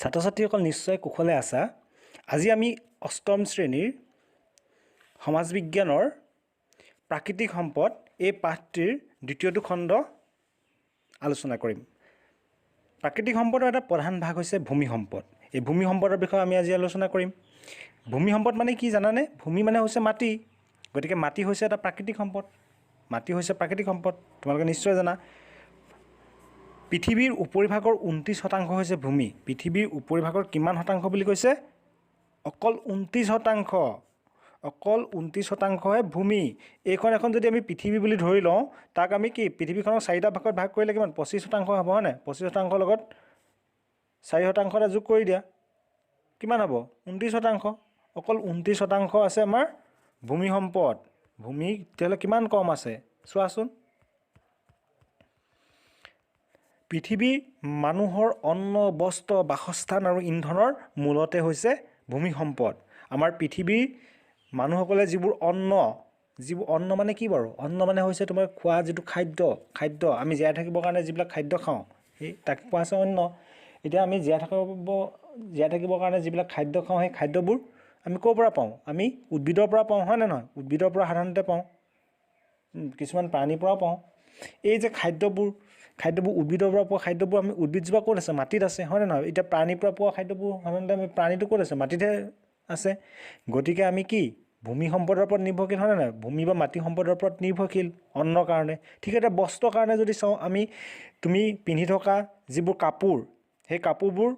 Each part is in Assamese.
ছাত্ৰ ছাত্ৰীসকল নিশ্চয় কুশলে আছা। আজি আমি অষ্টম শ্ৰেণীৰ সমাজ বিজ্ঞানৰ প্ৰাকৃতিক সম্পদ এই পাঠটিৰ দ্বিতীয়টো খণ্ড আলোচনা কৰিম। প্ৰাকৃতিক সম্পদৰ এটা প্ৰধান ভাগ হৈছে ভূমি সম্পদ। এই ভূমি সম্পদৰ বিষয়ে আমি আজি আলোচনা কৰিম। ভূমি সম্পদ মানে কি জানানে? ভূমি মানে হৈছে মাটি, গতিকে মাটি হৈছে এটা প্ৰাকৃতিক সম্পদ। মাটি হৈছে প্ৰাকৃতিক সম্পদ, তোমালোকে নিশ্চয় জানা। পৃথিৱীৰ উপৰিভাগৰ 29% হৈছে ভূমি। পৃথিৱীৰ উপৰিভাগৰ কিমান শতাংশ বুলি কৈছে? অকল 29%। অকল 29%হে ভূমি। এইখন এখন যদি আমি পৃথিৱী বুলি ধৰি লওঁ, তাক আমি কি পৃথিৱীখনক 4টা ভাগত ভাগ কৰিলে কিমান? 25% হ'ব, হয়নে? 25% লগত 4% এটা যোগ কৰি দিয়া, কিমান হ'ব? 29%। অকল 29% আছে আমাৰ ভূমি সম্পদ। ভূমি তেতিয়াহ'লে কিমান কম আছে চোৱাচোন। পৃথিৱীৰ মানুহৰ অন্ন, বস্ত্ৰ, বাসস্থান আৰু ইন্ধনৰ মূলতে হৈছে ভূমি সম্পদ। আমাৰ পৃথিৱীৰ মানুহসকলে যিবোৰ অন্ন মানে কি বাৰু? অন্ন মানে হৈছে তোমাৰ খোৱা যিটো খাদ্য আমি জীয়াই থাকিবৰ কাৰণে যিবিলাক খাদ্য খাওঁ, সেই তাক কোৱা আছে অন্ন। এতিয়া আমি জীয়াই থাকিবৰ কাৰণে যিবিলাক খাদ্য খাওঁ, সেই খাদ্যবোৰ আমি ক'ৰ পৰা পাওঁ? আমি উদ্ভিদৰ পৰা পাওঁ, হয় নে নহয়? উদ্ভিদৰ পৰা সাধাৰণতে পাওঁ, কিছুমান প্ৰাণীৰ পৰাও পাওঁ। এই যে খাদ্যবোৰ উদ্ভিদৰ পৰা পোৱা খাদ্যবোৰ আমি উদ্ভিদজোপা ক'ত আছে? মাটিত আছে, হয় নে নহয়? এতিয়া প্ৰাণীৰ পৰা পোৱা খাদ্যবোৰ সাধাৰণতে আমি প্ৰাণীটো ক'ত আছে? মাটিতহে আছে। গতিকে আমি কি ভূমি সম্পদৰ ওপৰত নিৰ্ভৰশীল, হয় নে নহয়? ভূমি বা মাটি সম্পদৰ ওপৰত নিৰ্ভৰশীল অন্নৰ কাৰণে। ঠিক এটা বস্ত্ৰৰ কাৰণে যদি চাওঁ, তুমি পিন্ধি থকা যিবোৰ কাপোৰ, সেই কাপোৰবোৰ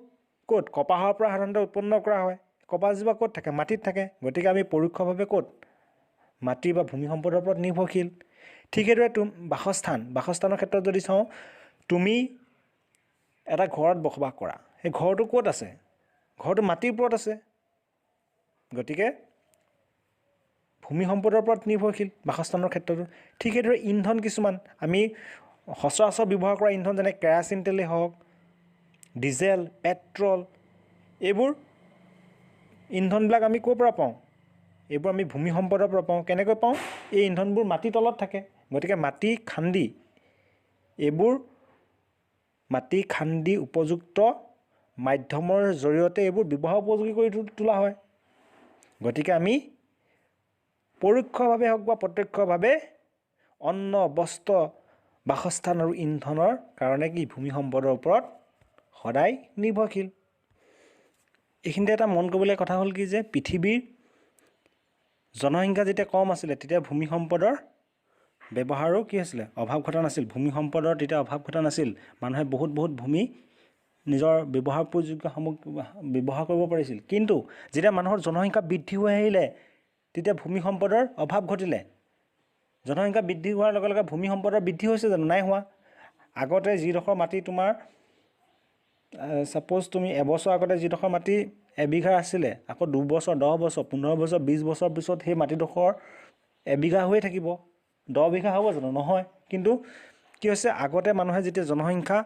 ক'ত? কপাহৰ পৰা সাধাৰণতে উৎপন্ন কৰা হয়। কপাহজোপা ক'ত থাকে? মাটিত থাকে। গতিকে আমি পৰোক্ষভাৱে ক'ত? মাটি বা ভূমি সম্পদৰ ওপৰত নিৰ্ভৰশীল। ঠিক সেইদৰে বাসস্থানৰ ক্ষেত্ৰত যদি চাওঁ, তুমি এটা ঘৰত বসবাস কৰা, সেই ঘৰটো ক'ত আছে? ঘৰটো মাটিৰ ওপৰত আছে। গতিকে ভূমি সম্পদৰ ওপৰত নিৰ্ভৰশীল বাসস্থানৰ ক্ষেত্ৰতো। ঠিক সেইদৰে ইন্ধন কিছুমান আমি সচৰাচৰ ব্যৱহাৰ কৰা ইন্ধন, যেনে কেৰাচিন তেলেই হওক, ডিজেল, পেট্ৰল, এইবোৰ ইন্ধনবিলাক আমি ক'ৰ পৰা পাওঁ? এইবোৰ আমি ভূমি সম্পদৰ পৰা পাওঁ। কেনেকৈ পাওঁ? এই ইন্ধনবোৰ মাটিৰ তলত থাকে। গতিকে মাটি খান্দি উপযুক্ত মাধ্যমৰ জৰিয়তে এইবোৰ ব্যৱহাৰ উপযোগী কৰি তোলা হয়। গতিকে আমি পৰোক্ষভাৱে হওক বা প্ৰত্যক্ষভাৱে অন্ন, বস্ত্ৰ, বাসস্থান আৰু ইন্ধনৰ কাৰণে কি ভূমি সম্পদৰ ওপৰত সদায় নিৰ্ভৰশীল। এইখিনিতে এটা মন কৰিবলগীয়া কথা হ'ল কি যে পৃথিৱীৰ জনসংখ্যা যেতিয়া কম আছিলে, তেতিয়া ভূমি সম্পদৰ ব্যৱহাৰো কি হৈছিলে? অভাৱ ঘটা নাছিল। ভূমি সম্পদৰ তেতিয়া অভাৱ ঘটা নাছিল। মানুহে বহুত ভূমি নিজৰ ব্যৱহাৰ উপযোগ্য সামগ্ৰী ব্যৱহাৰ কৰিব পাৰিছিল। কিন্তু যেতিয়া মানুহৰ জনসংখ্যা বৃদ্ধি হৈ আহিলে, তেতিয়া ভূমি সম্পদৰ অভাৱ ঘটিলে। জনসংখ্যা বৃদ্ধি হোৱাৰ লগে লগে ভূমি সম্পদৰ বৃদ্ধি হৈছে জানো? নাই হোৱা। আগতে যিডোখৰ মাটি তোমাৰ ছাপ'জ তুমি এবছৰ আগতে যিডোখৰ মাটি এবিঘা আছিলে, আকৌ 2 বছৰ, 10 বছৰ, 15 বছৰ, 20 বছৰ পিছত সেই মাটিডোখৰ এবিঘা হৈয়ে থাকিব। 10 বিঘা হ'ব জানো? নহয়। কিন্তু কি হৈছে, আগতে মানুহে যেতিয়া জনসংখ্যা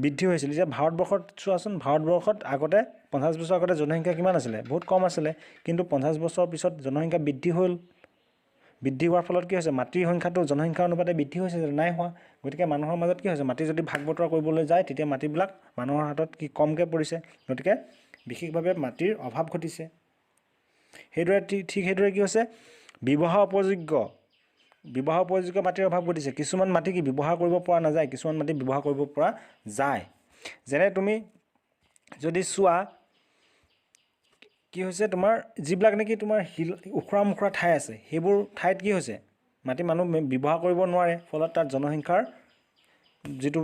বৃদ্ধি হৈছিল, এতিয়া ভাৰতবৰ্ষত চোৱাচোন, ভাৰতবৰ্ষত আগতে 50 বছৰ আগতে জনসংখ্যা কিমান আছিলে? বহুত কম আছিলে। কিন্তু 50 বছৰৰ পিছত জনসংখ্যা বৃদ্ধি হ'ল। বৃদ্ধি হোৱাৰ ফলত কি হৈছে? মাটিৰ সংখ্যাটো জনসংখ্যাৰ অনুপাতে বৃদ্ধি হৈছে জানো? নাই হোৱা। গতিকে মানুহৰ মাজত কি হৈছে? মাটি যদি ভাগ বতৰা কৰিবলৈ যায়, তেতিয়া মাটিবিলাক মানুহৰ হাতত কি কমকৈ পৰিছে। গতিকে বিশেষভাৱে মাটিৰ অভাৱ ঘটিছে। ঠিক সেইদৰে কি হৈছে? ব্যৱহাৰ উপযোগ্য মাটিৰ অভাৱ ঘটিছে। কিছুমান মাটি কি ব্যৱহাৰ কৰিব পৰা নাযায়, কিছুমান মাটি ব্যৱহাৰ কৰিব পৰা যায়। যেনে তুমি যদি চোৱা, কি হৈছে তোমাৰ যিবিলাক নেকি তোমাৰ ওখৰা মোখৰা ঠাই আছে, সেইবোৰ ঠাইত কি হৈছে? মাটি মানুহ ব্যৱহাৰ কৰিব নোৱাৰে। ফলত তাত জনসংখ্যাৰ যিটো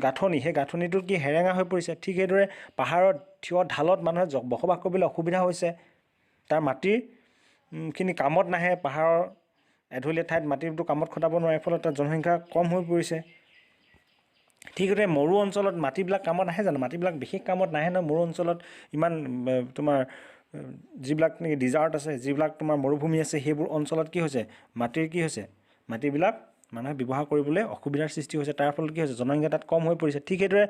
গাঁথনি, সেই গাঁথনিটোত কি হেৰেঙা হৈ পৰিছে। ঠিক সেইদৰে পাহাৰত থিয় ঢালত মানুহে বসবাস কৰিবলৈ অসুবিধা হৈছে। তাৰ মাটিৰখিনি কামত নাহে। পাহাৰৰ এঢলীয়া ঠাইত মাটিটো কামত খটাব নোৱাৰে, ফলত তাত জনসংখ্যা কম হৈ পৰিছে। ঠিক সেইদৰে মৰু অঞ্চলত মাটিবিলাক কামত নাহে জানো? মাটিবিলাক বিশেষ কামত নাহে নহয়। মৰু অঞ্চলত ইমান তোমাৰ যিবিলাক নেকি ডিজাৰ্ট আছে, যিবিলাক তোমাৰ মৰুভূমি আছে, সেইবোৰ অঞ্চলত কি হৈছে? মাটিবিলাক মানুহে ব্যৱহাৰ কৰিবলৈ অসুবিধাৰ সৃষ্টি হৈছে। তাৰ ফলত কি হৈছে? জনসংখ্যা তাত কম হৈ পৰিছে। ঠিক সেইদৰে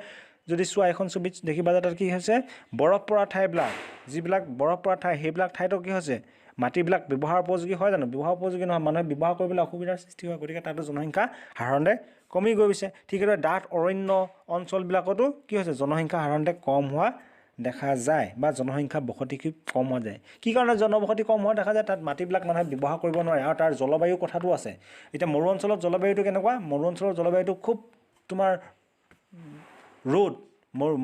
যদি চোৱা, এখন ছবিত দেখিবা যে তাত কি হৈছে? বৰফ পৰা ঠাইবিলাক, যিবিলাক বৰফ পৰা ঠাই, সেইবিলাক ঠাইতো কি হৈছে? মাটিবিলাক ব্যৱহাৰ উপযোগী হয় জানো? ব্যৱহাৰ উপযোগী নহয়, মানুহে ব্যৱহাৰ কৰিবলৈ অসুবিধাৰ সৃষ্টি হয়। গতিকে তাতো জনসংখ্যা সাধাৰণতে কমি গৈছে। ঠিক সেইদৰে ডাঠ অৰণ্য অঞ্চলবিলাকতো কি হৈছে? জনসংখ্যা সাধাৰণতে কম হোৱা দেখা যায় বা জনসংখ্যা বসতি খুব কম হৈ যায়। কি কাৰণে জনবসতি কম হোৱা দেখা যায়? তাত মাটিবিলাক মানুহে ব্যৱহাৰ কৰিব নোৱাৰে আৰু তাৰ জলবায়ু কথাটো আছে। এতিয়া মৰু অঞ্চলত জলবায়ুটো কেনেকুৱা? মৰু অঞ্চলৰ জলবায়ুটো খুব তোমাৰ ৰ'দ,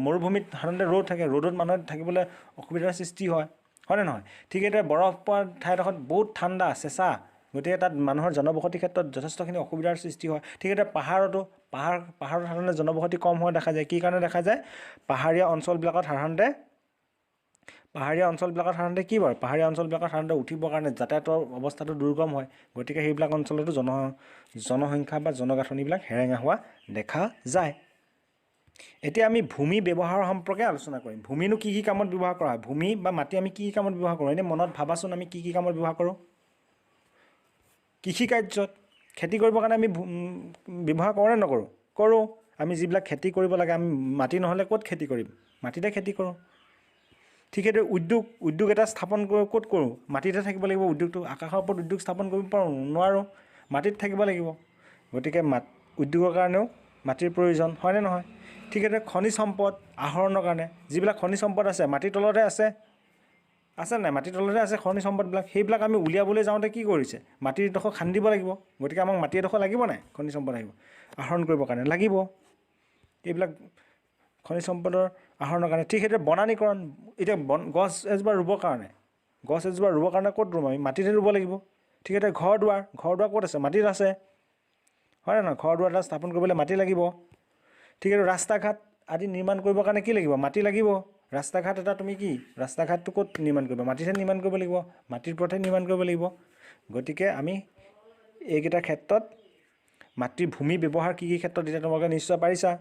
মৰুভূমিত সাধাৰণতে ৰ'দ থাকে, ৰ'দত মানুহে থাকিবলৈ অসুবিধাৰ সৃষ্টি হয়, হয়নে নহয়? ঠিক সেইদৰে বৰফ পৰা ঠাইডোখৰত বহুত ঠাণ্ডা চেঁচা, গতিকে তাত মানুহৰ জনবসতিৰ ক্ষেত্ৰত যথেষ্টখিনি অসুবিধাৰ সৃষ্টি হয়। ঠিক সেইদৰে পাহাৰতো পাহাৰত সাধাৰণতে জনবসতি কম হোৱা দেখা যায়। কি কাৰণে দেখা যায়? পাহাৰীয়া অঞ্চলবিলাকত সাধাৰণতে কি বাৰু? পাহাৰীয়া অঞ্চলবিলাকত সাধাৰণতে উঠিবৰ কাৰণে যাতায়াতৰ অৱস্থাটো দুৰ্গম হয়, গতিকে সেইবিলাক অঞ্চলতো জনসংখ্যা বা জনগাঁথনিবিলাক হেৰেঙা হোৱা দেখা যায়। এতিয়া আমি ভূমি ব্যৱহাৰৰ সম্পৰ্কে আলোচনা কৰিম। ভূমিনো কি কি কামত ব্যৱহাৰ কৰা হয়? ভূমি বা মাটি আমি কি কি কামত ব্যৱহাৰ কৰোঁ? এনেই মনত ভাবাচোন, আমি কি কি কামত ব্যৱহাৰ কৰোঁ? কৃষি কাৰ্যত, খেতি কৰিবৰ কাৰণে আমি ব্যৱহাৰ কৰোঁ নে নকৰোঁ? কৰোঁ। আমি যিবিলাক খেতি কৰিব লাগে, আমি মাটি নহ'লে ক'ত খেতি কৰিম? মাটিতে খেতি কৰোঁ। ঠিক সেইদৰে উদ্যোগ এটা স্থাপন ক'ত কৰোঁ? মাটিতে থাকিব লাগিব উদ্যোগটো। আকাশৰ ওপৰত উদ্যোগ স্থাপন কৰিব পাৰোঁ? নোৱাৰোঁ, মাটিত থাকিব লাগিব। গতিকে উদ্যোগৰ কাৰণেও মাটিৰ প্ৰয়োজন, হয়নে নহয়? ঠিক সেইদৰে খনিজ সম্পদ আহৰণৰ কাৰণে যিবিলাক খনিজ সম্পদ আছে মাটিৰ তলতে আছে নাই? মাটিৰ তলতে আছে খনিজ সম্পদবিলাক। সেইবিলাক আমি উলিয়াবলৈ যাওঁতে কি কৰিছে? মাটিৰ এডোখৰ খান্দিব লাগিব। গতিকে আমাক মাটি এডোখৰ লাগিব নাই? খনিজ সম্পদ আহিব আহৰণ কৰিবৰ কাৰণে লাগিব। এইবিলাক খনিজ সম্পদৰ আহৰণৰ কাৰণে। ঠিক সেইদৰে বনানীকৰণ, এতিয়া গছ এজোপা ৰুবৰ কাৰণে ক'ত ৰুম? আমি মাটিতে ৰুব লাগিব। ঠিক সেইদৰে ঘৰ দুৱাৰ ক'ত আছে? মাটিত আছে, হয় নে নহয়? ঘৰ দুৱাৰ এটা স্থাপন কৰিবলৈ মাটি লাগিব। ঠিক সেইদৰে ৰাস্তা ঘাট আদি নিৰ্মাণ কৰিবৰ কাৰণে কি লাগিব? মাটি লাগিব। ৰাস্তা ঘাট এটা তুমি কি? ৰাস্তা ঘাটটো ক'ত নিৰ্মাণ কৰিবা? মাটিতহে নিৰ্মাণ কৰিব লাগিব, মাটিৰ ওপৰতহে নিৰ্মাণ কৰিব লাগিব। গতিকে আমি এইকেইটা ক্ষেত্ৰত মাটিৰ ভূমি ব্যৱহাৰ কি কি ক্ষেত্ৰত এতিয়া তোমালোকে নিশ্চয় পাৰিছা।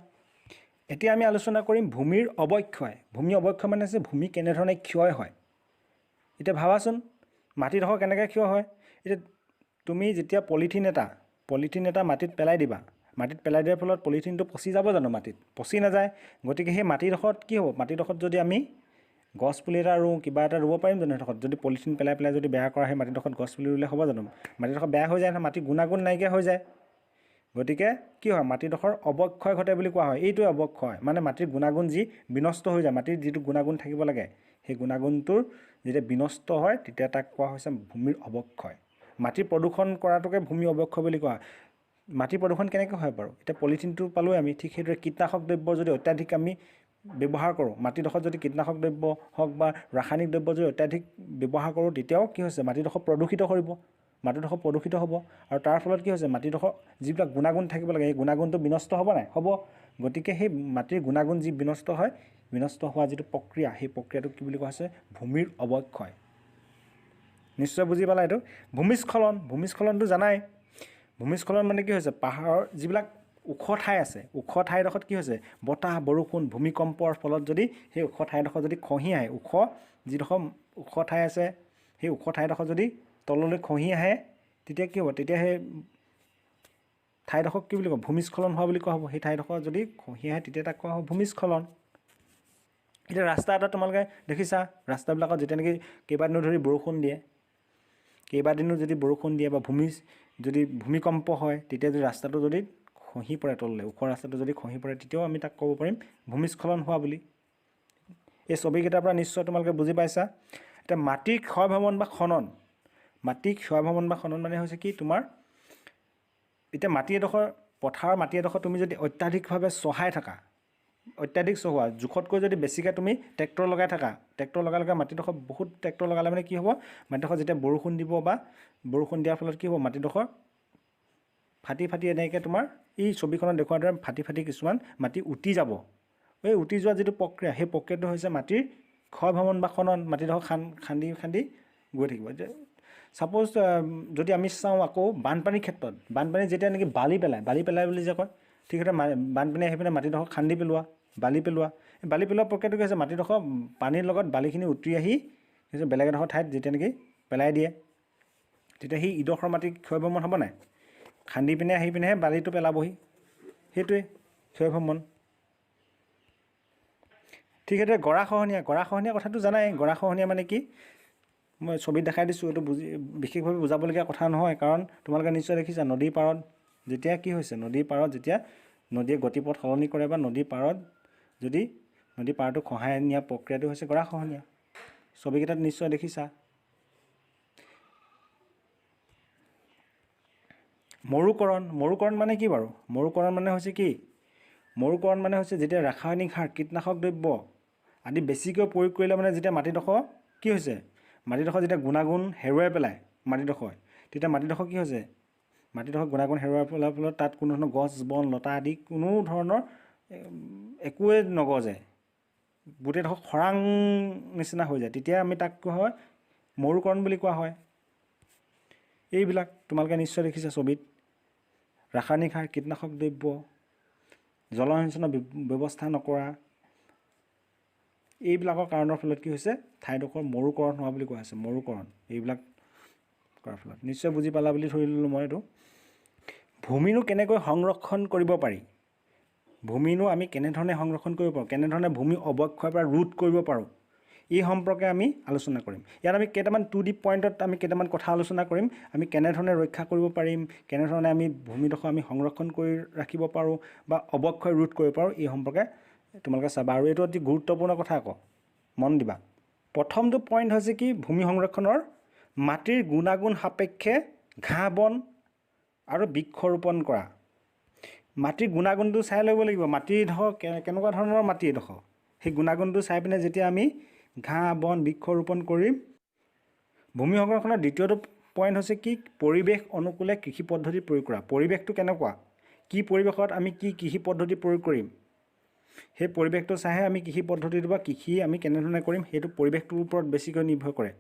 এতিয়া আমি আলোচনা কৰিম ভূমিৰ অৱক্ষয়। ভূমিৰ অৱক্ষয় মানে হৈছে ভূমি কেনেধৰণে ক্ষয় হয়। এতিয়া ভাবাচোন, মাটিডোখৰ কেনেকৈ ক্ষয় হয়? এতিয়া তুমি যেতিয়া পলিথিন এটা মাটিত পেলাই দিবা, মাটিত পেলাই দিয়াৰ ফলত পলিথিনটো পচি যাব জানো? মাটিত পচি নাযায়। গতিকে সেই মাটিডোখৰত কি হ'ব? মাটিডোখৰত যদি আমি গছ পুলি এটা ৰুওঁ, কিবা এটা ৰুব পাৰিম জানো সেইডোখৰত? যদি পলিথিন পেলাই যদি বেয়া কৰা সেই মাটিডোখৰত গছ পুলি ৰুলে হ'ব জানো? মাটিডোখৰ বেয়া হৈ যায় নহয়, মাটিৰ গুণাগুণ নাইকিয়া হৈ যায়। গতিকে কি হয়? মাটিডোখৰ অৱক্ষয় ঘটে বুলি কোৱা হয়। এইটোৱে অৱক্ষয়, মানে মাটিৰ গুণাগুণ যি বিনষ্ট হৈ যায়, মাটিৰ যিটো গুণাগুণ থাকিব লাগে সেই গুণাগুণটোৰ যেতিয়া বিনষ্ট হয় তেতিয়া তাক কোৱা হৈছে ভূমিৰ অৱক্ষয়। মাটিৰ প্ৰদূষণ কৰাটোকে ভূমি অৱক্ষয় বুলি কোৱা হয়। মাটিৰ প্ৰদূষণ কেনেকৈ হয় বাৰু? এতিয়া পলিথিনটো পালোঁৱে আমি। ঠিক সেইদৰে কীটনাশক দ্ৰব্য যদি অত্যাধিক আমি ব্যৱহাৰ কৰোঁ, মাটিডোখৰত যদি কীটনাশক দ্ৰব্য হওক বা ৰাসায়নিক দ্ৰব্য যদি অত্যাধিক ব্যৱহাৰ কৰোঁ, তেতিয়াও কি হৈছে? মাটিডোখৰ প্ৰদূষিত কৰিব, মাটিডোখৰ প্ৰদূষিত হ'ব। আৰু তাৰ ফলত কি হৈছে? মাটিডোখৰ যিবিলাক গুণাগুণ থাকিব লাগে সেই গুণাগুণটো বিনষ্ট হ'ব নাই? হ'ব। গতিকে সেই মাটিৰ গুণাগুণ যি বিনষ্ট হয়, বিনষ্ট হোৱা যিটো প্ৰক্ৰিয়া, সেই প্ৰক্ৰিয়াটোক কি বুলি কোৱা হৈছে? ভূমিৰ অৱক্ষয়। নিশ্চয় বুজি পালা এইটো। ভূমিস্খলনটো জানাই। ভূমিস্খলন মানে কি হৈছে? পাহাৰৰ যিবিলাক ওখ ঠাই আছে, ওখ ঠাইডোখৰত কি হৈছে? বতাহ, বৰষুণ, ভূমিকম্পৰ ফলত যদি সেই ওখ ঠাইডোখৰ যদি খহি আহে, যিডোখৰ ওখ ঠাই আছে সেই ওখ ঠাইডোখৰ যদি তললৈ খহি আহে, তেতিয়া কি হ'ব? তেতিয়া সেই ঠাইডোখৰক কি বুলি ক'ব? ভূমিস্খলন হোৱা বুলি কোৱা হ'ব। সেই ঠাইডোখৰ যদি খহি আহে তেতিয়া তাক কোৱা হ'ব ভূমিস্খলন। এতিয়া ৰাস্তা এটা তোমালোকে দেখিছা, ৰাস্তাবিলাকত যেতিয়া নেকি কেইবাদিনো ধৰি বৰষুণ দিয়ে, বা যদি ভূমিকম্প হয়, তেতিয়া যদি ৰাস্তাটো যদি খহি পৰে তললৈ, ওখ ৰাস্তাটো যদি খহি পৰে, তেতিয়াও আমি তাক ক'ব পাৰিম ভূমিস্খলন হোৱা বুলি। এই ছবিকেইটাৰ পৰা নিশ্চয় তোমালোকে বুজি পাইছা। এতিয়া মাটিৰ ক্ষয় ভ্ৰমণ বা খনন মানে হৈছে কি? তোমাৰ এতিয়া পথাৰৰ মাটি এডোখৰ তুমি যদি অত্যাধিকভাৱে চহোৱা, জোখতকৈ যদি বেছিকৈ তুমি ট্ৰেক্টৰ লগাই থাকা, ট্ৰেক্টৰ লগালে মাটিডোখৰ বহুত ট্ৰেক্টৰ লগালে মানে কি হ'ব? মাটিডোখৰ যেতিয়া বৰষুণ দিব বা বৰষুণ দিয়াৰ ফলত কি হ'ব? মাটিডোখৰ ফাটি এনেকৈ তোমাৰ এই ছবিখনত দেখুওৱাৰ দৰে ফাটি কিছুমান মাটি উটি যাব। এই উটি যোৱা যিটো প্ৰক্ৰিয়া, সেই প্ৰক্ৰিয়াটো হৈছে মাটিৰ ক্ষয় ভ্ৰমণ বা খনন। মাটিডোখৰ খান্দি গৈ থাকিব। এতিয়া ছাপ'জ যদি আমি চাওঁ আকৌ বানপানীৰ ক্ষেত্ৰত, বানপানী যেতিয়া নেকি বালি পেলাই বুলি যে কয়, ঠিক আছে, বানপানী আহি পিনে মাটিডোখৰ খান্দি পেলোৱা, বালি পেলোৱা প্ৰক্ৰিয়াটো কি হৈছে? মাটিডোখৰ পানীৰ লগত বালিখিনি উটি আহি বেলেগ এডোখৰ ঠাইত যেতিয়া নেকি পেলাই দিয়ে, তেতিয়া সেই ইডোখৰ মাটি ক্ষয় ভ্ৰমণ হ'ব নাই? খান্দি পিনে আহি পিনেহে বালিটো পেলাবহি, সেইটোৱে ক্ষয় ভ্ৰমণ। ঠিক সেইদৰে গৰাখহনীয়া কথাটো জানাই। গৰাখহনীয়া মানে কি? মই ছবিত দেখাই দিছোঁ, এইটো বিশেষভাৱে বুজাবলগীয়া কথা নহয়, কাৰণ তোমালোকে নিশ্চয় দেখিছা নদীৰ পাৰত যেতিয়া কি হৈছে? নদীৰ পাৰত যেতিয়া নদীয়ে গতিপথ সলনি কৰে বা নদীৰ পাৰত যদি নদী পাৰটো খহাই নিয়া প্ৰক্ৰিয়াটো হৈছে গৰাখহনীয়া। ছবিকেইটাত নিশ্চয় দেখিছা। মৰুকৰণ মানে কি বাৰু? মৰুকৰণ মানে হৈছে কি? মৰুকৰণ মানে হৈছে যেতিয়া ৰাসায়নিক সাৰ, কীটনাশক দ্ৰব্য আদি বেছিকৈ প্ৰয়োগ কৰিলে মানে যেতিয়া মাটিডোখৰ কি হৈছে? মাটিডোখৰ যেতিয়া গুণাগুণ হেৰুৱাই পেলায় মাটিডোখৰ, তেতিয়া মাটিডোখৰ কি হৈছে? মাটিডোখৰ গুণাগুণ হেৰুৱাই পেলোৱাৰ ফলত তাত কোনো ধৰণৰ গছ বন লতা আদি কোনো ধৰণৰ একোৱে নগজে, গোটেইডোখৰ খৰাং নিচিনা হৈ যায়। তেতিয়া আমি তাক কি হয়? মৰুকৰণ বুলি কোৱা হয়। এইবিলাক তোমালোকে নিশ্চয় দেখিছা ছবিত। ৰাসায়নিক সাৰ, কীটনাশক দ্ৰব্য, জলসিঞ্চনৰ ব্যৱস্থা নকৰা, এইবিলাকৰ কাৰণৰ ফলত কি হৈছে? ঠাইডোখৰ মৰুকৰণ হোৱা বুলি কোৱা হৈছে। মৰুকৰণ এইবিলাক কৰাৰ ফলত নিশ্চয় বুজি পালা বুলি ধৰি ল'লোঁ মই এইটো। ভূমিনো কেনেকৈ সংৰক্ষণ কৰিব পাৰি? ভূমিনো আমি কেনেধৰণে সংৰক্ষণ কৰিব পাৰোঁ? কেনেধৰণে ভূমি অৱক্ষয়ৰ পৰা ৰোধ কৰিব পাৰোঁ? এই সম্পৰ্কে আমি আলোচনা কৰিম। ইয়াত আমি কেইটামান 2D পইণ্টত আমি কেইটামান কথা আলোচনা কৰিম। আমি কেনেধৰণে ৰক্ষা কৰিব পাৰিম, কেনেধৰণে আমি ভূমিডোখৰ আমি সংৰক্ষণ কৰি ৰাখিব পাৰোঁ বা অৱক্ষয় ৰোধ কৰিব পাৰোঁ, এই সম্পৰ্কে তোমালোকে চাবা। আৰু এইটো অতি গুৰুত্বপূৰ্ণ কথা আকৌ, মন দিবা। প্ৰথমটো পইণ্ট হৈছে কি? ভূমি সংৰক্ষণৰ মাটিৰ গুণাগুণ সাপেক্ষে ঘাঁহ বন আৰু বৃক্ষৰোপণ কৰা। মাটিৰ গুণাগুণটো চাই ল'ব লাগিব। মাটিডোখৰ কেনেকুৱা ধৰণৰ মাটি এডোখৰ, সেই গুণাগুণটো চাই পিনে যেতিয়া আমি ঘাঁহ বন বৃক্ষৰোপণ কৰিম। ভূমি সংৰক্ষণৰ দ্বিতীয়টো পইণ্ট হৈছে কি? পৰিৱেশ অনুকূলে কৃষি পদ্ধতি প্ৰয়োগ কৰা। পৰিৱেশটো কেনেকুৱা, কি পৰিৱেশত আমি কি কৃষি পদ্ধতি প্ৰয়োগ কৰিম, সেই পৰিৱেশটো চাইহে আমি কৃষি পদ্ধতিটো বা কৃষি আমি কেনেধৰণে কৰিম, সেইটো পৰিৱেশটোৰ ওপৰত বেছিকৈ নিৰ্ভৰ কৰে।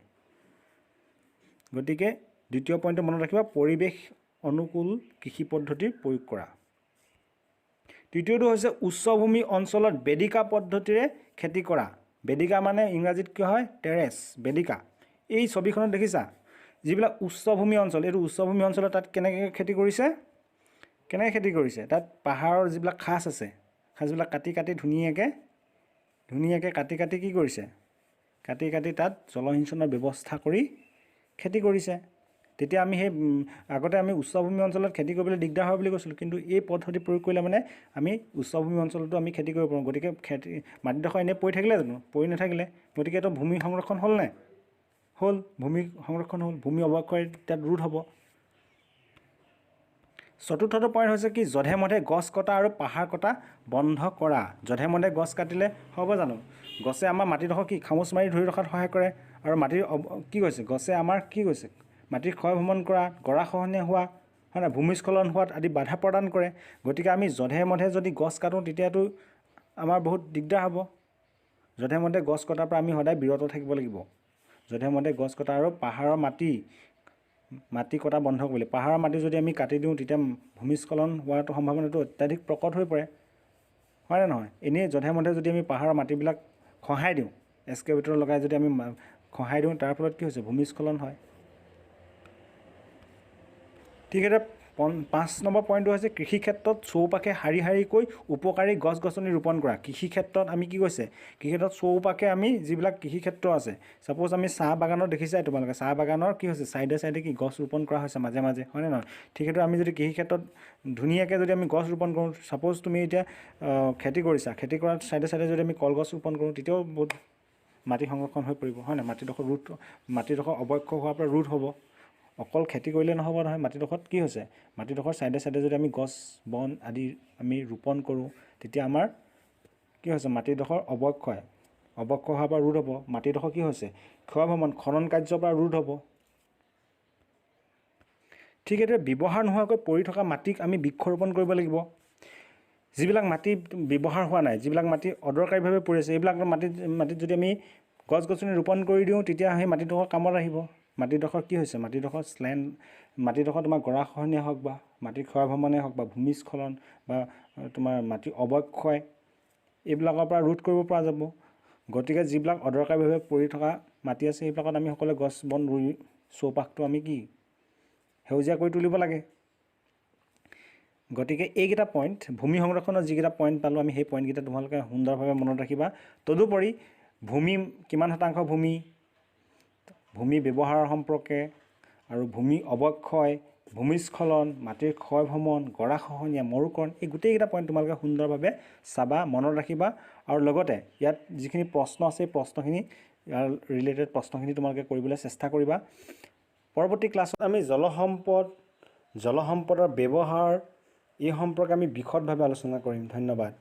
গতিকে দ্বিতীয় পইণ্টটো মনত ৰাখিবা, পৰিৱেশ অনুকূল কৃষি পদ্ধতি প্ৰয়োগ কৰা। তৃতীয়টো হৈছে উচ্চভূমি অঞ্চলত বেদিকা পদ্ধতিৰে খেতি কৰা। বেদিকা মানে ইংৰাজীত কি হয়? টেৰেছ, বেদিকা। এই ছবিখনত দেখিছা যিবিলাক উচ্চভূমি অঞ্চল, এইটো উচ্চভূমি অঞ্চলত তাত কেনেকৈ খেতি কৰিছে? তাত পাহাৰৰ যিবিলাক খাজ আছে, খাজবিলাক কাটি ধুনীয়াকৈ কাটি কি কৰিছে? কাটি তাত জলসিঞ্চনৰ ব্যৱস্থা কৰি খেতি কৰিছে। তেতিয়া আমি সেই আগতে আমি উচ্চভূমি অঞ্চলত খেতি কৰিবলৈ দিগদাৰ হয় বুলি কৈছিলোঁ, কিন্তু এই পদ্ধতি প্ৰয়োগ কৰিলে মানে আমি উচ্চভূমি অঞ্চলতো আমি খেতি কৰিব পাৰোঁ। গতিকে মাটিডোখৰ এনেই পৰি থাকিলে জানো? পৰি নাথাকিলে। গতিকে এইটো ভূমি সংৰক্ষণ হ'ল নাই? হ'ল। ভূমি সংৰক্ষণ হ'ল, ভূমি অৱক্ষয় তাত ৰোধ হ'ব। চতুৰ্থটো পইণ্ট হৈছে কি? যধে মধে গছ কটা আৰু পাহাৰ কটা বন্ধ কৰা। যধে মধে গছ কাটিলে হ'ব জানো? গছে আমাৰ মাটিডোখৰ কি খামোচ মাৰি ধৰি ৰখাত সহায় কৰে। আৰু মাটিৰ কি কৈছে? গছে আমাৰ কি কৈছে? মাটিৰ ক্ষয় ভ্ৰমণ কৰা, গৰাখহনীয়া হোৱা, হয় নাই, ভূমিস্খলন হোৱাত আদি বাধা প্ৰদান কৰে। গতিকে আমি যধে মধে যদি গছ কাটোঁ তেতিয়াতো আমাৰ বহুত দিগদাৰ হ'ব। যধে মধে গছ কটাৰ পৰা আমি সদায় বিৰত থাকিব লাগিব। যধে মধে গছ কটা আৰু পাহাৰৰ মাটি কটা বন্ধ কৰিলে। পাহাৰৰ মাটি যদি আমি কাটি দিওঁ তেতিয়া ভূমিস্খলন হোৱাটো সম্ভাৱনাটো অত্যাধিক প্ৰকট হৈ পৰে, হয়নে নহয়? এনেই যধে মধে যদি আমি পাহাৰৰ মাটিবিলাক খহাই দিওঁ, এক্সকেভেটৰ লগাই যদি আমি খহাই দিওঁ, তাৰ ফলত কি হৈছে? ভূমিস্খলন হয়। ঠিক আছে। 5 নম্বৰ পইণ্টটো হৈছে কৃষি ক্ষেত্ৰত চৌপাশে শাৰীকৈ উপকাৰী গছ গছনি ৰোপণ কৰা। কৃষি ক্ষেত্ৰত আমি কি কৈছে? কৃষি ক্ষেত্ৰত চৌপাশে আমি যিবিলাক কৃষি ক্ষেত্ৰ আছে, ছাপ'জ আমি চাহ বাগানত দেখিছাই তোমালোকে, চাহ বাগানৰ কি হৈছে? চাইডে কি গছ ৰোপণ কৰা হৈছে মাজে, হয়নে নহয়? ঠিক সেইটো আমি যদি কৃষি ক্ষেত্ৰত ধুনীয়াকৈ যদি আমি গছ ৰোপণ কৰোঁ, ছাপ'জ তুমি এতিয়া খেতি কৰিছা, খেতি কৰাৰ চাইডে যদি আমি কলগছ ৰোপণ কৰোঁ, তেতিয়াও বহুত মাটি সংৰক্ষণ হৈ পৰিব, হয় নাই? মাটিডোখৰ অৱক্ষয় হোৱাৰ পৰা ৰোধ হ'ব। অকল খেতি কৰিলে নহ'ব নহয়। মাটিডোখৰত কি হৈছে? মাটিডোখৰ চাইডে যদি আমি গছ বন আদি আমি ৰোপণ কৰোঁ, তেতিয়া আমাৰ কি হৈছে? মাটিডোখৰ অৱক্ষয় হোৱাৰ পৰা ৰোধ হ'ব। মাটিডোখৰ কি হৈছে? ক্ষয় ভ্ৰমণ, খনন কাৰ্যৰ পৰা ৰোধ হ'ব। ঠিক সেইদৰে ব্যৱহাৰ নোহোৱাকৈ পৰি থকা মাটিক আমি বৃক্ষৰোপণ কৰিব লাগিব। যিবিলাক মাটি ব্যৱহাৰ হোৱা নাই, যিবিলাক মাটি অদৰকাৰীভাৱে পৰি আছে, এইবিলাক মাটিত যদি আমি গছ গছনি ৰোপণ কৰি দিওঁ, তেতিয়া সেই মাটিডোখৰ কামত আহিব। মাটিডোখৰ কি হৈছে? মাটিডোখৰ তোমাৰ গৰাখহনীয়া হওক বা মাটিৰ ক্ষয় ভ্ৰমণে হওক বা ভূমিস্খলন বা তোমাৰ মাটিৰ অৱক্ষয়, এইবিলাকৰ পৰা ৰোধ কৰিব পৰা যাব। গতিকে যিবিলাক অদৰকাৰীভাৱে পৰি থকা মাটি আছে, সেইবিলাকত আমি সকলোৱে গছ বন ৰুই চৌপাশটো আমি কি সেউজীয়া কৰি তুলিব লাগে। গতিকে এইকেইটা পইণ্ট, ভূমি সংৰক্ষণৰ যিকেইটা পইণ্ট পালোঁ আমি, সেই পইণ্টকেইটা তোমালোকে সুন্দৰভাৱে মনত ৰাখিবা। তদুপৰি ভূমি কিমান শতাংশ ভূমি ব্যৱহাৰৰ সম্পৰ্কে আৰু ভূমি অৱক্ষয় ভূমিস্খলন, মাটিৰ ক্ষয় ভ্ৰমণ, গৰাখহনীয়া, মৰুকৰণ, এই গোটেইকেইটা পইণ্ট তোমালোকে সুন্দৰভাৱে চাবা, মনত ৰাখিবা। আৰু লগতে ইয়াত যিখিনি প্ৰশ্ন আছে এই প্ৰশ্নখিনি, ইয়াৰ ৰিলেটেড প্ৰশ্নখিনি তোমালোকে কৰিবলৈ চেষ্টা কৰিবা। পৰৱৰ্তী ক্লাছত আমি জলসম্পদৰ ব্যৱহাৰ এই সম্পৰ্কে আমি বিশদভাৱে আলোচনা কৰিম। ধন্যবাদ।